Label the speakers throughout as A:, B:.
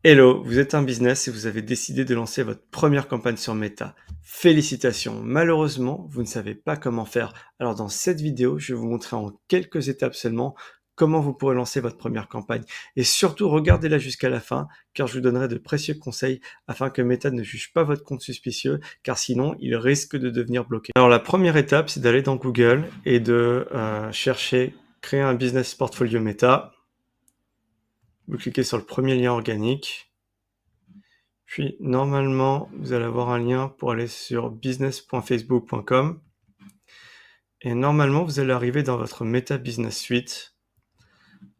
A: Hello, vous êtes un business et vous avez décidé de lancer votre première campagne sur Meta. Félicitations! Malheureusement, vous ne savez pas comment faire. Alors dans cette vidéo, je vais vous montrer en quelques étapes seulement comment vous pourrez lancer votre première campagne. Et surtout, regardez-la jusqu'à la fin, car je vous donnerai de précieux conseils afin que Meta ne juge pas votre compte suspicieux, car sinon, il risque de devenir bloqué. Alors la première étape, c'est d'aller dans Google et de chercher « Créer un business portfolio Meta ». Vous cliquez sur le premier lien organique. Puis, normalement, vous allez avoir un lien pour aller sur business.facebook.com. Et normalement, vous allez arriver dans votre Meta Business Suite.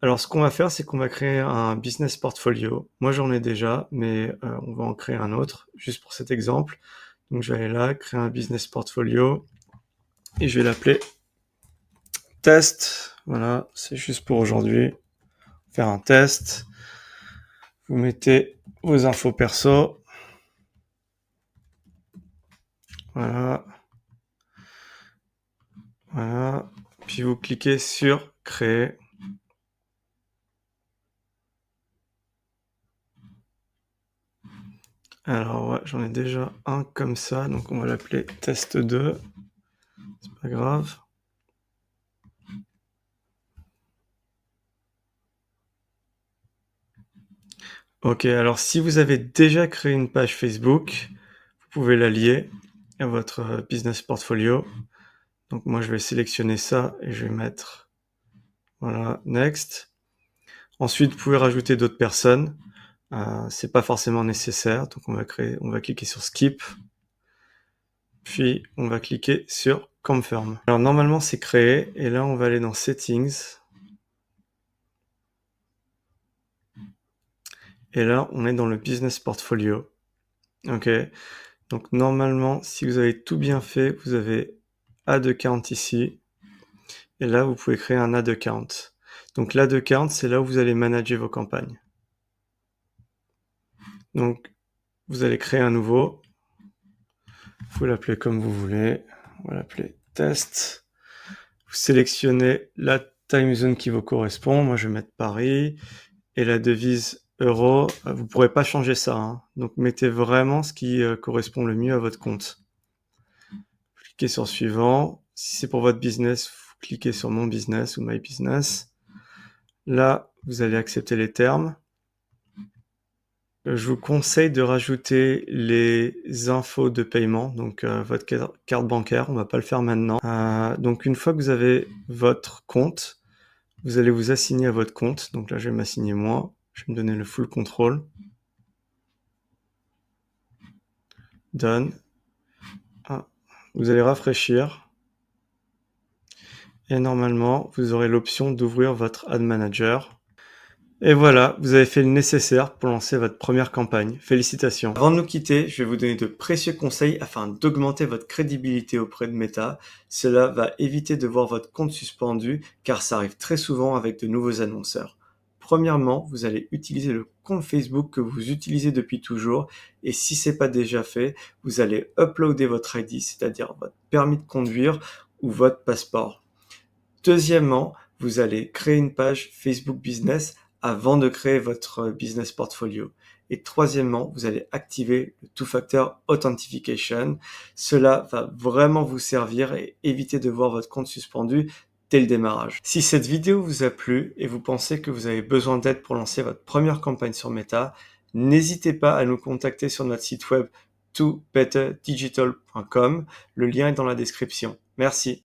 A: Alors, ce qu'on va faire, c'est qu'on va créer un business portfolio. Moi, j'en ai déjà, mais on va en créer un autre, juste pour cet exemple. Donc, je vais aller là, créer un business portfolio. Et je vais l'appeler test. Voilà, c'est juste pour aujourd'hui. Faire un test. Vous mettez vos infos perso. Voilà. Voilà. Puis vous cliquez sur créer. Alors ouais, j'en ai déjà un comme ça, donc on va l'appeler test 2. C'est pas grave. Ok, alors si vous avez déjà créé une page Facebook, vous pouvez la lier à votre business portfolio. Donc moi je vais sélectionner ça et je vais mettre, voilà, next. Ensuite vous pouvez rajouter d'autres personnes. C'est pas forcément nécessaire, donc on va cliquer sur skip. Puis on va cliquer sur confirm. Alors normalement c'est créé et là on va aller dans settings. Et là, on est dans le business portfolio. Ok. Donc, normalement, si vous avez tout bien fait, vous avez add account ici. Et là, vous pouvez créer un add account. Donc, l'add account, c'est là où vous allez manager vos campagnes. Donc, vous allez créer un nouveau. Vous l'appelez comme vous voulez. On va l'appeler test. Vous sélectionnez la time zone qui vous correspond. Moi, je vais mettre Paris. Et la devise euro, vous ne pourrez pas changer ça. Hein. Donc, mettez vraiment ce qui correspond le mieux à votre compte. Cliquez sur suivant. Si c'est pour votre business, vous cliquez sur mon business ou my business. Là, vous allez accepter les termes. Je vous conseille de rajouter les infos de paiement, donc votre carte bancaire. On va pas le faire maintenant. Donc, une fois que vous avez votre compte, vous allez vous assigner à votre compte. Donc là, je vais m'assigner moi. Je vais me donner le full control. Done. Vous allez rafraîchir. Et normalement, vous aurez l'option d'ouvrir votre Ad Manager. Et voilà, vous avez fait le nécessaire pour lancer votre première campagne. Félicitations. Avant de nous quitter, je vais vous donner de précieux conseils afin d'augmenter votre crédibilité auprès de Meta. Cela va éviter de voir votre compte suspendu car ça arrive très souvent avec de nouveaux annonceurs. Premièrement, vous allez utiliser le compte Facebook que vous utilisez depuis toujours et si ce n'est pas déjà fait, vous allez uploader votre ID, c'est-à-dire votre permis de conduire ou votre passeport. Deuxièmement, vous allez créer une page Facebook Business avant de créer votre business portfolio. Et troisièmement, vous allez activer le Two-Factor Authentication. Cela va vraiment vous servir et éviter de voir votre compte suspendu dès le démarrage. Si cette vidéo vous a plu et vous pensez que vous avez besoin d'aide pour lancer votre première campagne sur Meta, n'hésitez pas à nous contacter sur notre site web tobetterdigital.com. Le lien est dans la description. Merci.